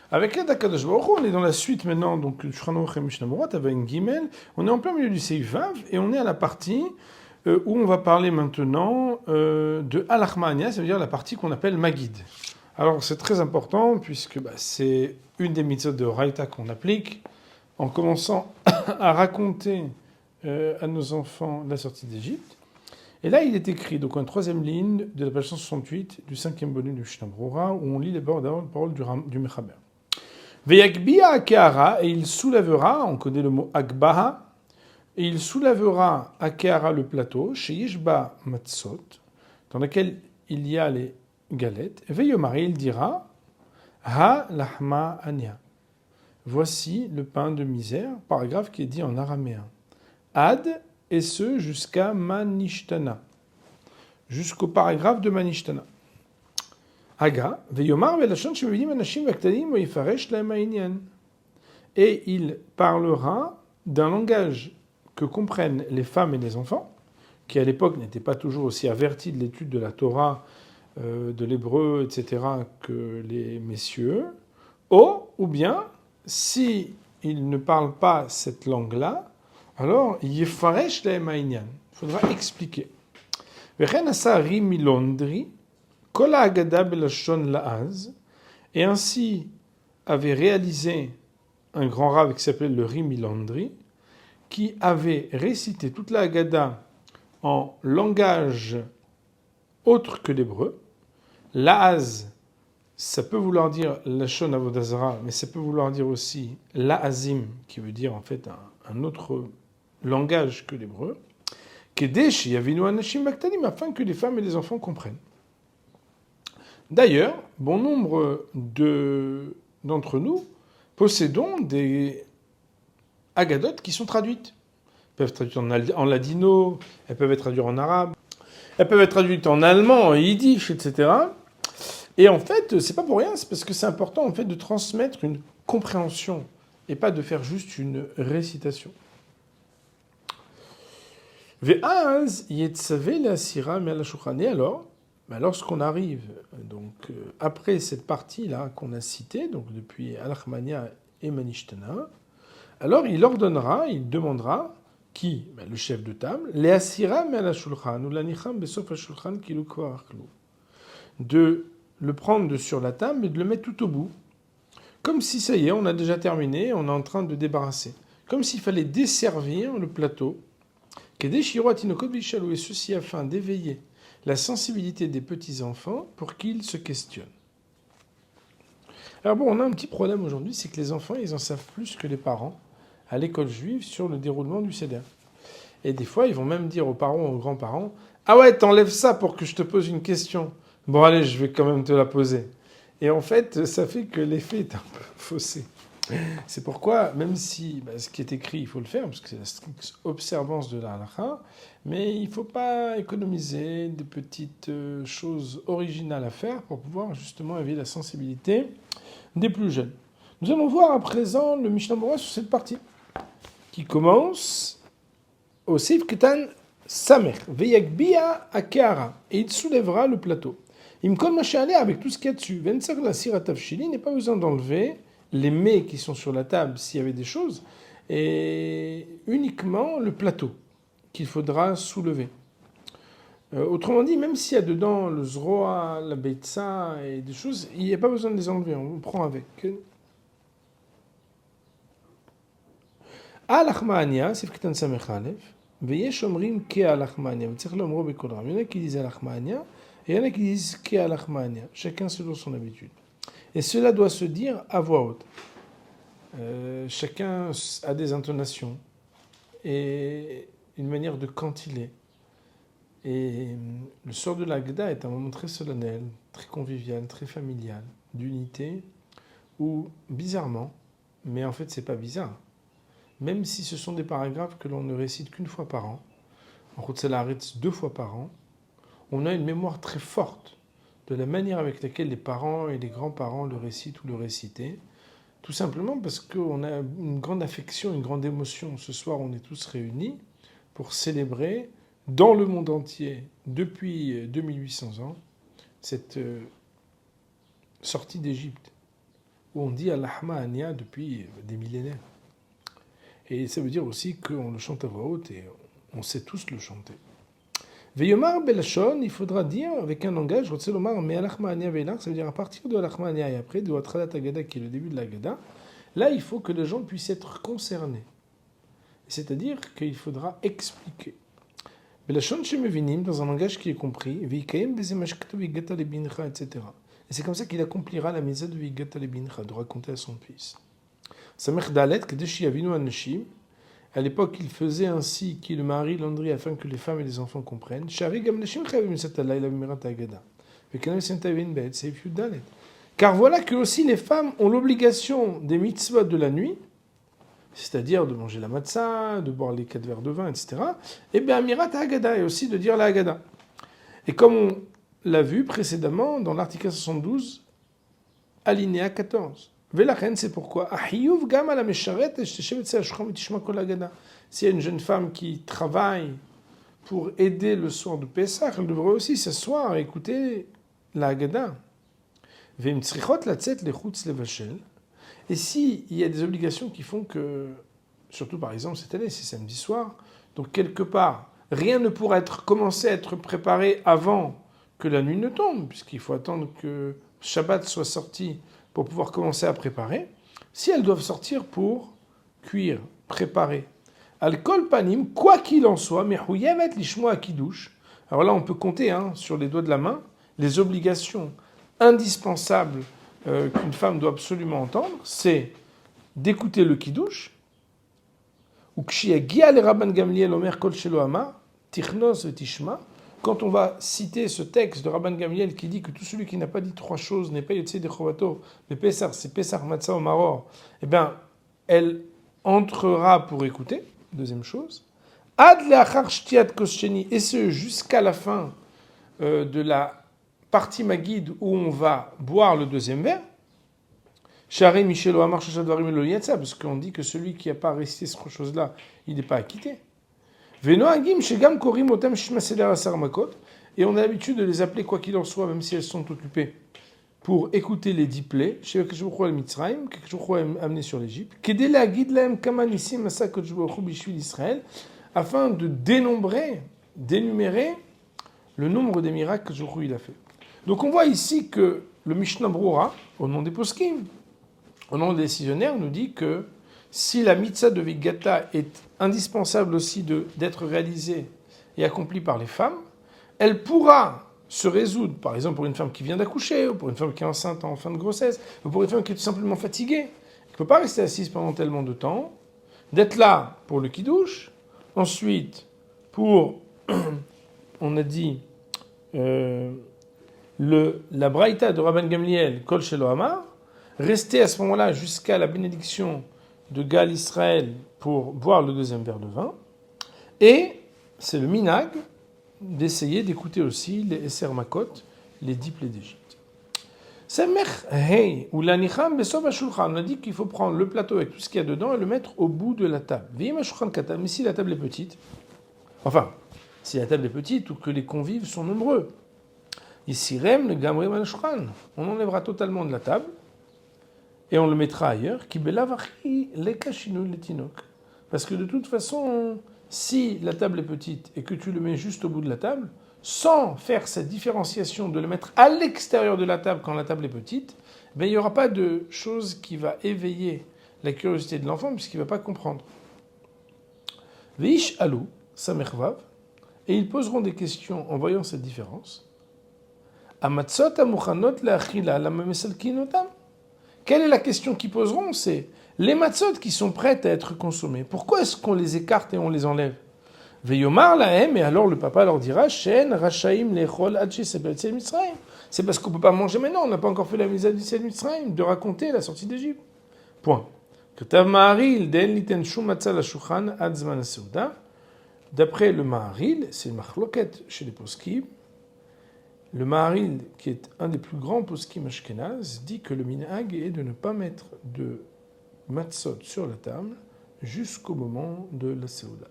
Avec l'aide d'Akadosh Baruch Hu, on est dans la suite maintenant, donc Shulchan Aruch et Mishnah Berurah, avec une Gimel. On est en plein milieu du Seif Vav et on est à la partie où on va parler maintenant de Alachmania, ça veut dire la partie qu'on appelle Magid. Alors c'est très important puisque c'est une des mitzvot de Raïta qu'on applique en commençant à raconter à nos enfants la sortie d'Égypte. Et là, il est écrit, donc en troisième ligne de la page 168 du cinquième volume du Mishnah Berurah, où on lit les paroles du Mechaber. Veyakbia Akeara, et il soulèvera, on connaît le mot Akbaha, et il soulèvera Akeara le plateau, chez Yishba Matzot, dans lequel il y a les galettes, et Veyomar, et il dira Ha Lahma Ania. Voici le pain de misère, paragraphe qui est dit en araméen. Ad, et ce jusqu'à Manishtana, jusqu'au paragraphe de Manishtana. Haga, Veyomar velashon shemevidim anashim vaktadim veifaresh lahem ha'inyan. Et il parlera d'un langage que comprennent les femmes et les enfants, qui à l'époque n'étaient pas toujours aussi avertis de l'étude de la Torah, de l'hébreu, etc., que les messieurs, ou bien, si ils ne parlent pas cette langue-là, alors, Yefaresh lahem ha'inyan. Il faudra expliquer. Vechen asa ri milondri, kol ha'agada belashon la'az. Et ainsi avait réalisé un grand rave qui s'appelait le ri milondri, qui avait récité toute la Haggadah en langage autre que l'hébreu. La'az, ça peut vouloir dire lashon avodah zara, mais ça peut vouloir dire aussi la'azim, qui veut dire en fait un autre langage que l'hébreu, afin que les femmes et les enfants comprennent. D'ailleurs, bon nombre d'entre nous possédons des agadotes qui sont traduites. Elles peuvent être traduites en ladino, elles peuvent être traduites en arabe, elles peuvent être traduites en allemand, en yiddish, etc. Et en fait, c'est pas pour rien, c'est parce que c'est important en fait de transmettre une compréhension et pas de faire juste une récitation. Ve'az yetzave le'asira me'al hashulchan. Et alors, lorsqu'on arrive donc après cette partie-là qu'on a citée, donc depuis Alachmania et Manishtana, alors il ordonnera, il demandera qui, le chef de table, le'asira me'al hashulchan ou lanicham besof hashulchan kilu kvar achlu, de le prendre de sur la table et de le mettre tout au bout, comme si ça y est, on a déjà terminé, on est en train de débarrasser, comme s'il fallait desservir le plateau. Et ceci afin d'éveiller la sensibilité des petits-enfants pour qu'ils se questionnent. Alors bon, on a un petit problème aujourd'hui, c'est que les enfants, ils en savent plus que les parents à l'école juive sur le déroulement du Seder. Et des fois, ils vont même dire aux parents ou aux grands-parents « Ah ouais, t'enlèves ça pour que je te pose une question. Bon allez, je vais quand même te la poser. » Et en fait, ça fait que l'effet est un peu faussé. C'est pourquoi, même si ce qui est écrit, il faut le faire, parce que c'est la stricte observance de la halakha, mais il ne faut pas économiser des petites choses originales à faire pour pouvoir justement éveiller la sensibilité des plus jeunes. Nous allons voir à présent le Mishnah Berurah sur cette partie, qui commence au Seif Ketan Samer, Veyakbia Akeara, et il soulèvera le plateau. Imkol Masha'aleh, avec tout ce qu'il y a dessus, Venser la Sira Tavshili, n'est pas besoin d'enlever les mets qui sont sur la table s'il y avait des choses, et uniquement le plateau qu'il faudra soulever. Autrement dit, même s'il y a dedans le zroa, la beitza et des choses, il n'y a pas besoin de les enlever, on prend avec. Alachmania, c'est Ketan Samech Aleph, Veyesh Omrim Ke Alachmania, V'tzech Lomro Bekol Ram. Il y en a qui disent Alachmania, et il y en a qui disent Ke Alachmania, chacun selon son habitude. Et cela doit se dire à voix haute. Chacun a des intonations et une manière de cantiler. Et le sort de l'Agda est un moment très solennel, très convivial, très familial, d'unité, où bizarrement, mais en fait c'est pas bizarre, même si ce sont des paragraphes que l'on ne récite qu'une fois par an, en Chutz 2 fois par an, on a une mémoire très forte de la manière avec laquelle les parents et les grands-parents le récitent ou le récitaient, tout simplement parce qu'on a une grande affection, une grande émotion. Ce soir, on est tous réunis pour célébrer dans le monde entier, depuis 2800 ans, cette sortie d'Égypte, où on dit Alachma Ania depuis des millénaires. Et ça veut dire aussi qu'on le chante à voix haute et on sait tous le chanter. Veyomar Belashon, il faudra dire avec un langage, Rotselomar, mais Alachma Ania Veilach, ça veut dire à partir de Alachma Ania et après, de Atradat Agada, qui est le début de l'Agada, là il faut que les gens puissent être concernés. C'est-à-dire qu'il faudra expliquer. Belashon Shemevinim, dans un langage qui est compris, Veikayem Bezemashkatu Vigata Lebincha, etc. Et c'est comme ça qu'il accomplira la mitzvah de Vigata Lebincha, de raconter à son fils. Samech Dalet, Kadeshi Avinu Anashim, à l'époque, il faisait ainsi qu'il marie Landry afin que les femmes et les enfants comprennent. Car voilà que aussi les femmes ont l'obligation des mitzvot de la nuit, c'est-à-dire de manger la matzah, de boire les 4 verres de vin, etc. Et bien, Amirat Haggadah, et aussi de dire la Haggadah. Et comme on l'a vu précédemment dans l'article 72, alinéa 14. Velachen, c'est pourquoi. S'il y a une jeune femme qui travaille pour aider le soir de Pessah, elle devrait aussi s'asseoir et écouter la Haggadah. Et s'il y a des obligations qui font que, surtout par exemple cette année, c'est samedi soir, donc quelque part, rien ne pourra commencer à être préparé avant que la nuit ne tombe, puisqu'il faut attendre que Shabbat soit sorti pour pouvoir commencer à préparer, si elles doivent sortir pour cuire, préparer. Al-kol panim, quoi qu'il en soit, mehuyevet lishmo akidouche. Alors là, on peut compter sur les doigts de la main les obligations indispensables qu'une femme doit absolument entendre, c'est d'écouter le kidouche, ou kshiagia le Rabban Gamliel omer kol shelo amar, tichnos tishma. Quand on va citer ce texte de Rabban Gamliel qui dit que tout celui qui n'a pas dit 3 choses n'est pas Yotzei de Chovato, mais Pessar, c'est Pessar Matzah ou Maror, eh bien, elle entrera pour écouter, deuxième chose. Ad leachar shtiat kosheni, et ce jusqu'à la fin de la partie Magid où on va boire le deuxième verre. Sharei Michelo Amar Shashadvarim Elo Yatsa, parce qu'on dit que celui qui n'a pas récité cette chose-là, il n'est pas acquitté. Et on a l'habitude de les appeler, quoi qu'il en soit, même si elles sont occupées, pour écouter les 10 plaies, amené sur l'Égypte, afin de d'énumérer le nombre des miracles que il a fait. Donc on voit ici que le Mishnah Brura, au nom des poskim, au nom des décisionnaires, nous dit que si la mitzvah de Vigata est indispensable aussi d'être réalisée et accomplie par les femmes, elle pourra se résoudre, par exemple pour une femme qui vient d'accoucher, ou pour une femme qui est enceinte en fin de grossesse, ou pour une femme qui est tout simplement fatiguée, qui ne peut pas rester assise pendant tellement de temps, d'être là pour le kidouche, ensuite pour, on a dit, la braïta de Rabban Gamliel, Kol Shelo Amar, rester à ce moment-là jusqu'à la bénédiction de Gal Israël pour boire le deuxième verre de vin. Et c'est le minag d'essayer d'écouter aussi les Esser Makot, les 10 plaies d'Égypte. On a dit qu'il faut prendre le plateau avec tout ce qu'il y a dedans et le mettre au bout de la table. Mais si la table est petite, enfin, si la table est petite ou que les convives sont nombreux, on enlèvera totalement de la table et on le mettra ailleurs. Parce que de toute façon, si la table est petite et que tu le mets juste au bout de la table, sans faire cette différenciation de le mettre à l'extérieur de la table quand la table est petite, il n'y aura pas de chose qui va éveiller la curiosité de l'enfant puisqu'il ne va pas comprendre. Veish alou, samervav, et ils poseront des questions en voyant cette différence. Amatzot amuchanot leachila lamamesalkinotam. Quelle est la question qu'ils poseront? C'est les matzot qui sont prêtes à être consommées. Pourquoi est-ce qu'on les écarte et on les enlève? Veyomar lahem, et alors le papa leur dira Shen rachaim lechol adchi sebel Mitzrayim. C'est parce qu'on ne peut pas manger maintenant, on n'a pas encore fait la mise à du Mitzrayim, de raconter la sortie d'Égypte. Point. Ketav Maharil den liten shum matzah la shulchan ad zman seuda. D'après le Maharil, c'est le machloket chez les poskim. Le Maharil, qui est un des plus grands poskim ashkenaz, dit que le minhag est de ne pas mettre de matzot sur la table jusqu'au moment de la seuda.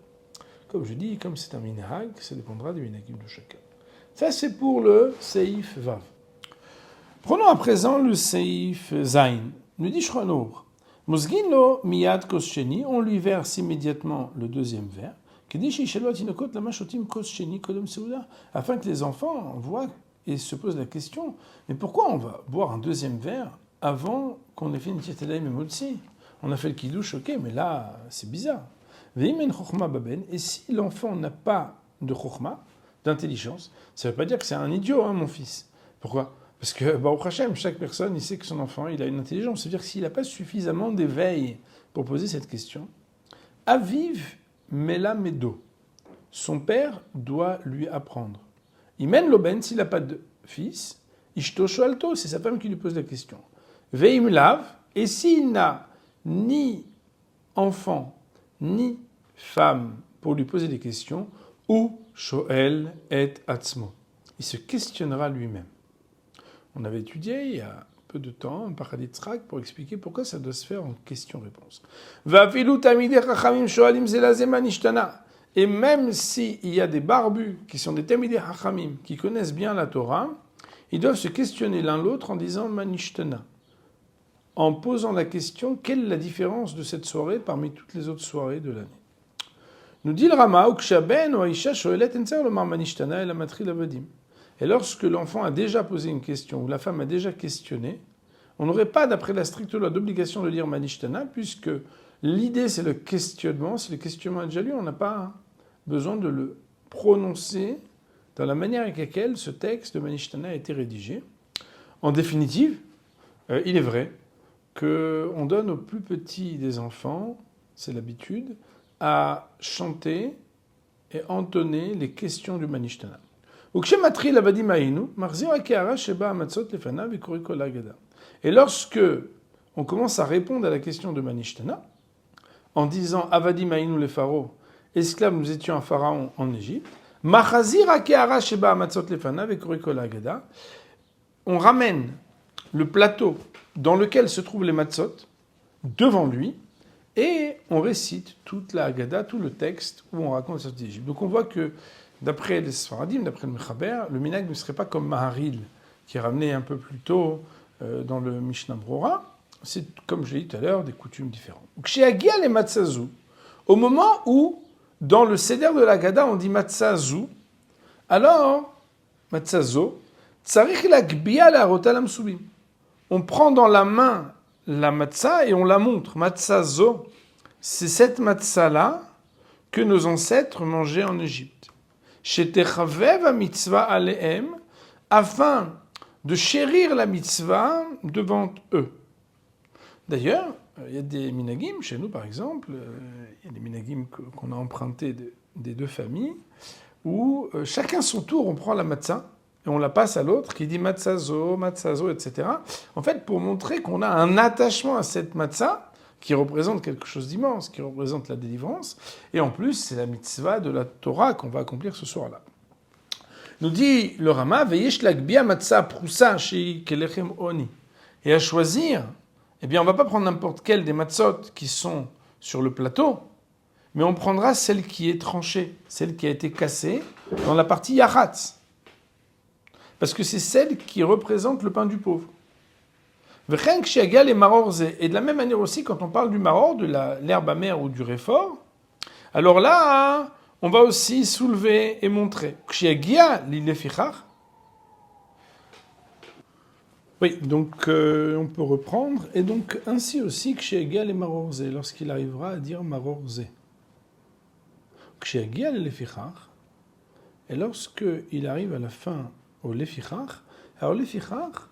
Comme je dis, comme c'est un minhag, ça dépendra des minhagim de chacun. Ça, c'est pour le seif vav. Prenons à présent le seif zain. Nous dit Shranor, Mosgin lo miyad kos sheni, on lui verse immédiatement le deuxième verre, afin que les enfants voient et se posent la question, mais pourquoi on va boire un deuxième verre avant qu'on ait fait une tietelaim et motzi? On a fait le kiddush, ok, mais là, c'est bizarre. Et si l'enfant n'a pas de chokhma, d'intelligence, ça ne veut pas dire que c'est un idiot, hein, mon fils. Pourquoi? Parce que, Baruch Hashem, chaque personne, il sait que son enfant, il a une intelligence. C'est-à-dire que s'il n'a pas suffisamment d'éveil pour poser cette question, Aviv Melamedo, son père doit lui apprendre. Imen Loben, s'il n'a pas de fils, Ishto Shoalto, c'est sa femme qui lui pose la question. Veim Lav, et s'il n'a ni enfant, ni femme pour lui poser des questions, ou Shoel et Atzmo. Il se questionnera lui-même. On avait étudié il y a peu de temps un paradis Tzrak pour expliquer pourquoi ça doit se faire en question-réponse. Et même s'il y a des barbus qui sont des Tamidei Chachamim, qui connaissent bien la Torah, ils doivent se questionner l'un l'autre en disant Manishtana, en posant la question quelle est la différence de cette soirée parmi toutes les autres soirées de l'année. Nous dit le Rama, et lorsque l'enfant a déjà posé une question, ou la femme a déjà questionné, on n'aurait pas, d'après la stricte loi, d'obligation de dire Manishtana, puisque l'idée c'est le questionnement, si le questionnement est déjà lu, on n'a pas besoin de le prononcer dans la manière avec laquelle ce texte de Manishtana a été rédigé. En définitive, il est vrai qu'on donne aux plus petits des enfants, c'est l'habitude, à chanter et entonner les questions du Manishtana. Et lorsque on commence à répondre à la question de Manishtana, en disant Avadim Aïnou le pharaon, esclaves, nous étions un pharaon en Égypte, on ramène le plateau dans lequel se trouvent les matzot devant lui et on récite toute la Haggadah, tout le texte où on raconte cette Égypte. Donc on voit que d'après les Sfaradim, d'après le Mechaber, le minhag ne serait pas comme Maharil, qui est ramené un peu plus tôt dans le Mishnah Brora. C'est, comme je l'ai dit tout à l'heure, des coutumes différentes. Ksheagia les matzazou, au moment où, dans le Seder de la Haggadah, on dit matzazou, alors, matzazo, tsarich lakbia la rotalam subim. On prend dans la main la matzah et on la montre. Matzazo, c'est cette matzah-là que nos ancêtres mangeaient en Égypte. Shetechavev mitzvah alehem, afin de chérir la mitzvah devant eux. D'ailleurs, il y a des minagim, chez nous par exemple, il y a des minagim qu'on a empruntés des deux familles, où chacun son tour, on prend la matzah, et on la passe à l'autre qui dit matzazo, matzazo, etc. En fait, pour montrer qu'on a un attachement à cette matzah, qui représente quelque chose d'immense, qui représente la délivrance, et en plus, c'est la mitzvah de la Torah qu'on va accomplir ce soir-là. Nous dit le Rama, Veyesh lakbia matzah proussa shei kelechem oni. Et à choisir, eh bien, on ne va pas prendre n'importe quelle des matzot qui sont sur le plateau, mais on prendra celle qui est tranchée, celle qui a été cassée dans la partie yahatz. Parce que c'est celle qui représente le pain du pauvre. Et de la même manière aussi, quand on parle du maror, de l'herbe amère ou du réfort, alors là, on va aussi soulever et montrer. Oui, donc on peut reprendre. Et donc ainsi aussi, Ksheagia les marorze, lorsqu'il arrivera à dire marorze. Ksheagia le lefichach, et lorsqu'il arrive à la fin au lefichach, alors lefichach,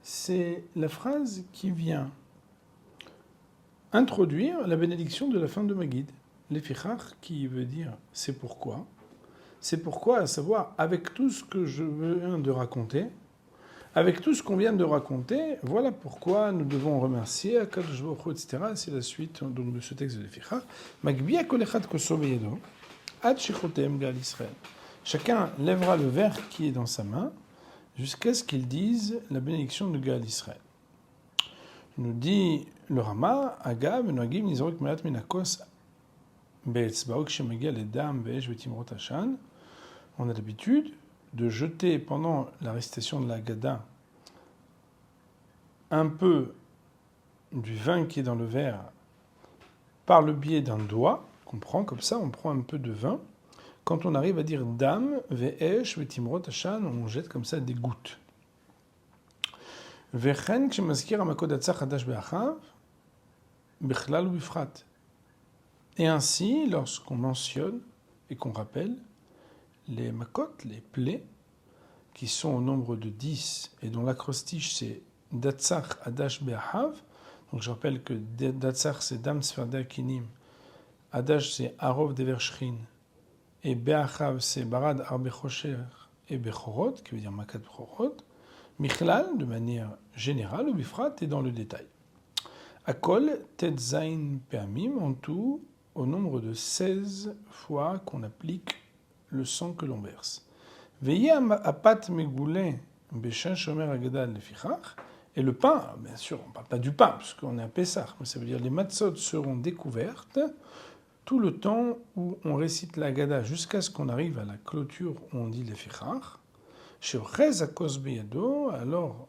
c'est la phrase qui vient introduire la bénédiction de la fin de Maguid. Lefichach, qui veut dire c'est pourquoi. C'est pourquoi, à savoir, avec tout ce que je viens de raconter, avec tout ce qu'on vient de raconter, voilà pourquoi nous devons remercier Akadosh Baruch Hu, etc. C'est la suite donc, de ce texte de Lefichach. Magbia kol echad koso beyado, ad shechotem gal Israël. Chacun lèvera le verre qui est dans sa main jusqu'à ce qu'il dise la bénédiction de Gal Israël. Nous dit le Rama, Agav, Noagim, Nizorek, Melat, Minakos, Be'etzbaok, Shemagia, Ledam, Be'esh, Betimrot, Hashan. On a l'habitude de jeter pendant la récitation de la Haggadah un peu du vin qui est dans le verre par le biais d'un doigt, qu'on prend comme ça, on prend un peu de vin. Quand on arrive à dire dam, ve'esh, ve'timrot ashan, on jette comme ça des gouttes. Vechen, kshemaskir amakodatsa chadash be'achav, bechlal ou bifrat. Et ainsi, lorsqu'on mentionne et qu'on rappelle les makot, les plaies, qui sont au nombre de 10 et dont l'acrostiche c'est Datsach Adash Be'ahav. Donc je rappelle que Datsach c'est Dam Sfarda Kinim, Adash c'est Arov Devershrin, et Be'ahav c'est Barad Arbechosher et Bechorot, qui veut dire Makat Bechorot. Michlal, de manière générale, ou Bifrat, et dans le détail. Akol Tetzain Pe'amim, en tout, au nombre de 16 fois qu'on applique le sang que l'on verse. Veillez apat megoulé beshin shomer agada lefichach. Et le pain, bien sûr, on ne parle pas du pain, parce qu'on est à Pessah, mais ça veut dire les matzot seront découvertes tout le temps où on récite l'agada jusqu'à ce qu'on arrive à la clôture où on dit lefichach. Chez Rez akos beyado, alors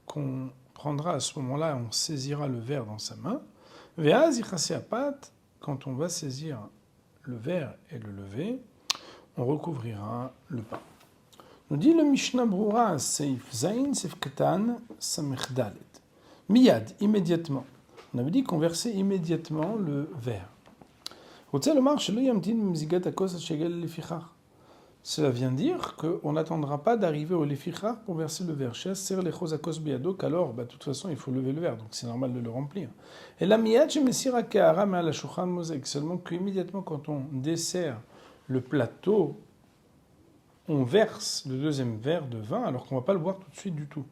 qu'on prendra à ce moment-là, on saisira le verre dans sa main. Veaz yichase apat, quand on va saisir le verre et le lever, on recouvrira le pain. Nous dit le Mishnah Brura, Seif Zain, Seif Katan, Samech Dalet. Miyad, immédiatement. On avait dit qu'on versait immédiatement le verre. Cela vient dire qu'on n'attendra pas d'arriver au lefichach pour verser le verre. Qu'alors, de toute façon, il faut lever le verre, donc c'est normal de le remplir. Et la miyad, seulement qu'immédiatement quand on dessert le plateau, on verse le deuxième verre de vin alors qu'on ne va pas le boire tout de suite du tout.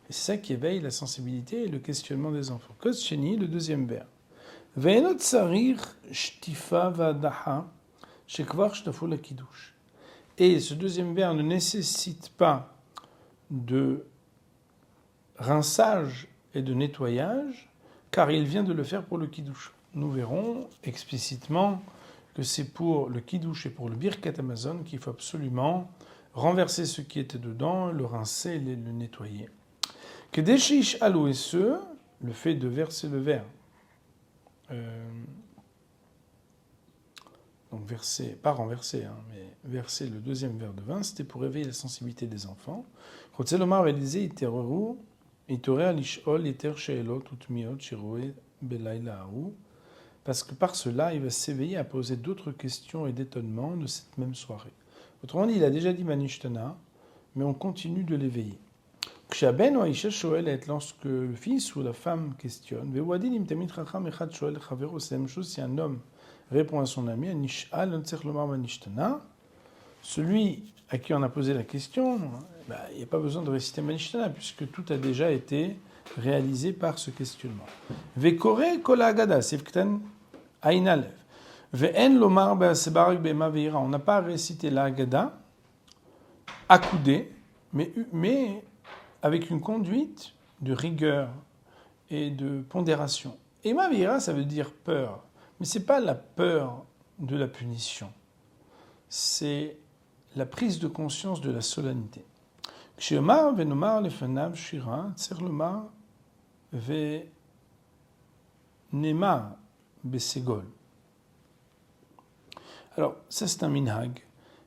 Et c'est ça qui éveille la sensibilité et le questionnement des enfants. Kos Sheni, le deuxième verre. Ve'enot sarir shtifa va'daha shekvar shtafu la kiddush. Et ce deuxième verre ne nécessite pas de rinçage et de nettoyage car il vient de le faire pour le kiddush. Nous verrons explicitement que c'est pour le kiddush et pour le birkat Amazon qu'il faut absolument renverser ce qui était dedans, le rincer et le nettoyer. Que deshish alou et ce, le fait de verser le verre, donc verser, pas renverser, mais verser le deuxième verre de vin, c'était pour réveiller la sensibilité des enfants. Chotzelomar disait itereru, iterer alishol iter sheelot utmiot shiroe belayla haou. Parce que par cela, il va s'éveiller à poser d'autres questions et d'étonnements de cette même soirée. Autrement dit, il a déjà dit Manishtana, mais on continue de l'éveiller. Kshaben ou Aisha Shoel, lorsque le fils ou la femme questionne, c'est la même chose si un homme répond à son ami, celui à qui on a posé la question, il n'y a pas besoin de réciter Manishtana, puisque tout a déjà été réalisé par ce questionnement. Vekore kol agada, sefktan ainalev. Ve'en lomar be'asebarak be'ema ve'ira. On n'a pas récité l'agada accoudé, mais avec une conduite de rigueur et de pondération. Ema ve'ira, ça veut dire peur, mais c'est pas la peur de la punition, c'est la prise de conscience de la solennité. Ksheomar ve'nomar lefanav shira, tser lomar ve'nema besegol. Alors, ça c'est un minhag.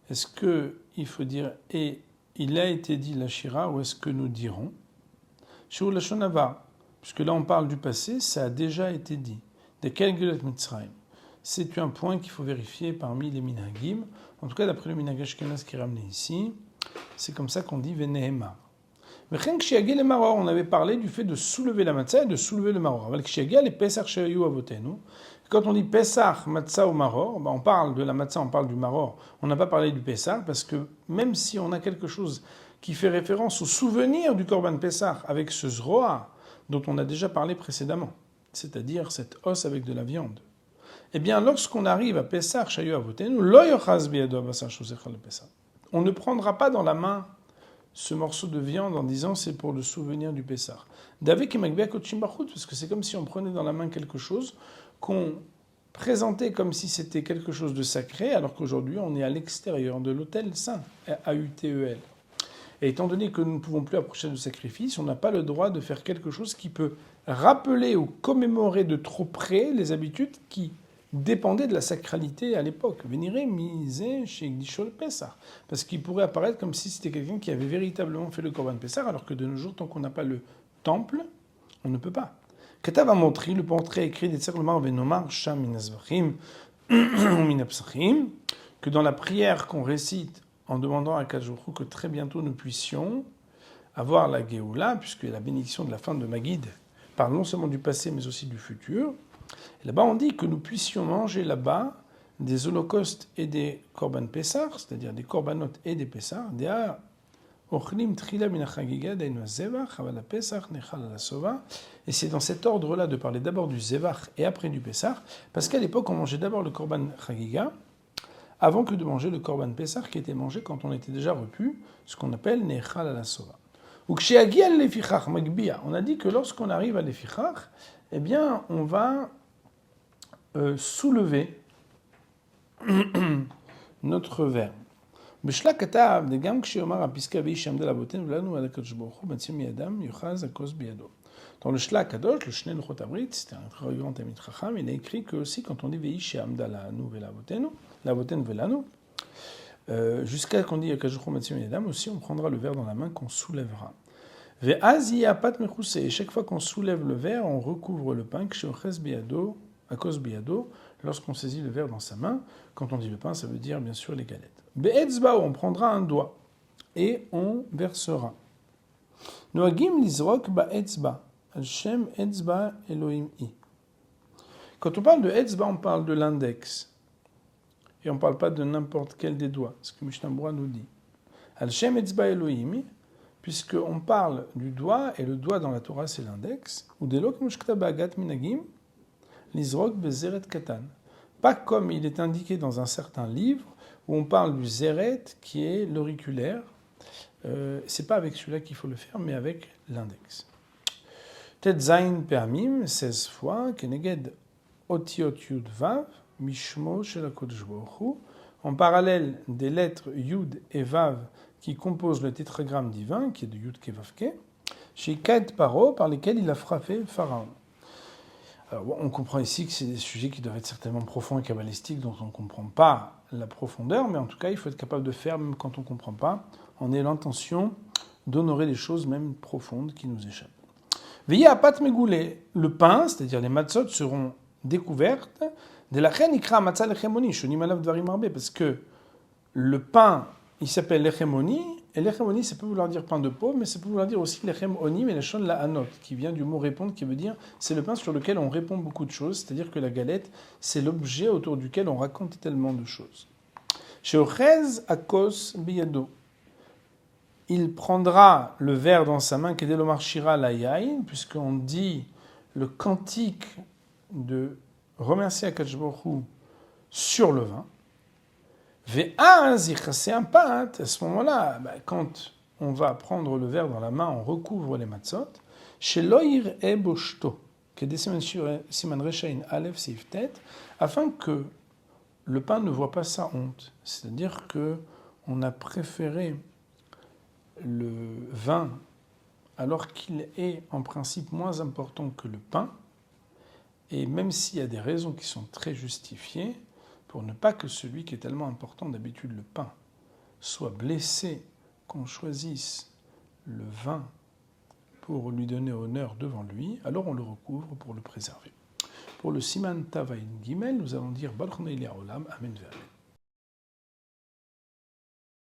Est-ce qu'il faut dire « et il a été dit la shira » ou est-ce que nous dirons « Shur lashon hava » puisque là on parle du passé, ça a déjà été dit. « De quel Gelet Mitzrayim » c'est un point qu'il faut vérifier parmi les minhagim. En tout cas, d'après le minhag ashkenaz qui est ramené ici, c'est comme ça qu'on dit « ve'nehema ». On avait parlé du fait de soulever la matzah et de soulever le maror. Quand on dit Pesach, matzah ou maror, on parle de la matzah, on parle du maror. On n'a pas parlé du Pesach parce que même si on a quelque chose qui fait référence au souvenir du Korban Pesach avec ce zroa dont on a déjà parlé précédemment, c'est-à-dire cette os avec de la viande, eh bien lorsqu'on arrive à Pesach, shayu avotenu, lo yochaz biyado basar shosechal le Pesach. On ne prendra pas dans la main ce morceau de viande en disant c'est pour le souvenir du Pessah. Davek et Magbea Kochim Bachut, parce que c'est comme si on prenait dans la main quelque chose qu'on présentait comme si c'était quelque chose de sacré, alors qu'aujourd'hui on est à l'extérieur de l'autel saint, AUTEL. Et étant donné que nous ne pouvons plus approcher du sacrifice, on n'a pas le droit de faire quelque chose qui peut rappeler ou commémorer de trop près les habitudes qui dépendaient de la sacralité à l'époque. Vénéré, misé, chez Gdishol Pessah. Parce qu'il pourrait apparaître comme si c'était quelqu'un qui avait véritablement fait le Korban Pessah, alors que de nos jours, tant qu'on n'a pas le temple, on ne peut pas. Katav a montré, le portrait écrit des Tzerlemar Venomar, Sham Minazvachim, Minapsachim, que dans la prière qu'on récite en demandant à Kajouchou que très bientôt nous puissions avoir la Géoula, puisque la bénédiction de la fin de Magid parle non seulement du passé mais aussi du futur. Et là-bas on dit que nous puissions manger là-bas des holocaustes et des korban Pessah, c'est-à-dire des korbanot et des Pessah, des ochlim trila min hachagiga dainu zevach aval Pessah nechal ala sova. Et c'est dans cet ordre-là de parler d'abord du zevach et après du Pessah, parce qu'à l'époque on mangeait d'abord le korban chagiga avant que de manger le korban Pessah qui était mangé quand on était déjà repu, ce qu'on appelle nechal ala sova. Ou ksheagia lefichach magbia. On a dit que lorsqu'on arrive à lefichach, eh bien on va soulever notre verbe. בשלה כתב, וגם כשיאמר הפסקה ויהי שעמדה לאבותינו ולנו על הקדוש ברוך הוא מציל מידם יאחז הכוס בידו. Dans le Shla Kadosh, le Shnei Luchot Abrit, c'était un très grand Talmid Chacham, il a écrit que aussi quand on dit ויהי שעמדה לנו ולאבותינו ולנו, jusqu'à qu'on dit הקדוש ברוך הוא מציל מידם, aussi on prendra le verre dans la main qu'on soulèvera. ואז יהיה הפת מכוסה, et chaque fois qu'on soulève le verre, on recouvre le pain, כשאוחז בידו, הכוס בידו, lorsqu'on saisit le verre dans sa main. Quand on dit le pain, ça veut dire bien sûr les galettes. Be'etzba, on prendra un doigt et on versera. Noagim lizrok ba'etzba, al-shem etzba Elohim i. Quand on parle de etzba, on parle de l'index. Et on ne parle pas de n'importe quel des doigts, ce que Mishnah Berurah nous dit. Al-shem etzba Elohim i, puisqu'on parle du doigt, et le doigt dans la Torah c'est l'index, ou delok mushkta ba'agat minagim, l'izrok bezeret katan. Pas comme il est indiqué dans un certain livre où on parle du zeret qui est l'auriculaire. C'est pas avec celui-là qu'il faut le faire, mais avec l'index. Tet zayin permim 16 fois keneged otiot yud vav mishmo shel hakodesh baruch hu, en parallèle des lettres yud et vav qui composent le tétragramme divin qui est de yud kevavke, chez Kat Paro par lesquels il a frappé Pharaon. Alors, bon, on comprend ici que c'est des sujets qui doivent être certainement profonds et kabbalistiques, dont on ne comprend pas la profondeur, mais en tout cas, il faut être capable de faire, même quand on ne comprend pas, en ayant l'intention d'honorer des choses même profondes qui nous échappent. Veillez à pat megoulé, le pain, c'est-à-dire les matzot, seront découvertes, de la reine ikra matzah lechemoni, shonim alav dvarim arbe, parce que le pain, il s'appelle lechemoni, et lechemoni, ça peut vouloir dire pain de pauvre, mais ça peut vouloir dire aussi lechem oni, mais la shon la anot, qui vient du mot répondre, qui veut dire c'est le pain sur lequel on répond beaucoup de choses, c'est-à-dire que la galette, c'est l'objet autour duquel on raconte tellement de choses. Sheochez akos biyado. Il prendra le verre dans sa main, kedelomar shira la yain, puisqu'on dit le cantique de remercier Akadosh Baruch Hu sur le vin. C'est un pain. À ce moment-là, quand on va prendre le verre dans la main, on recouvre les matzot. Chez Loïr et Boshto, afin que le pain ne voit pas sa honte. C'est-à-dire que on a préféré le vin alors qu'il est en principe moins important que le pain. Et même s'il y a des raisons qui sont très justifiées, pour ne pas que celui qui est tellement important d'habitude, le pain, soit blessé, qu'on choisisse le vin pour lui donner honneur devant lui, alors on le recouvre pour le préserver. Pour le Siman Tavayin Gimel, nous allons dire Baruch Ne'eli Haolam, Amen ve'Amen.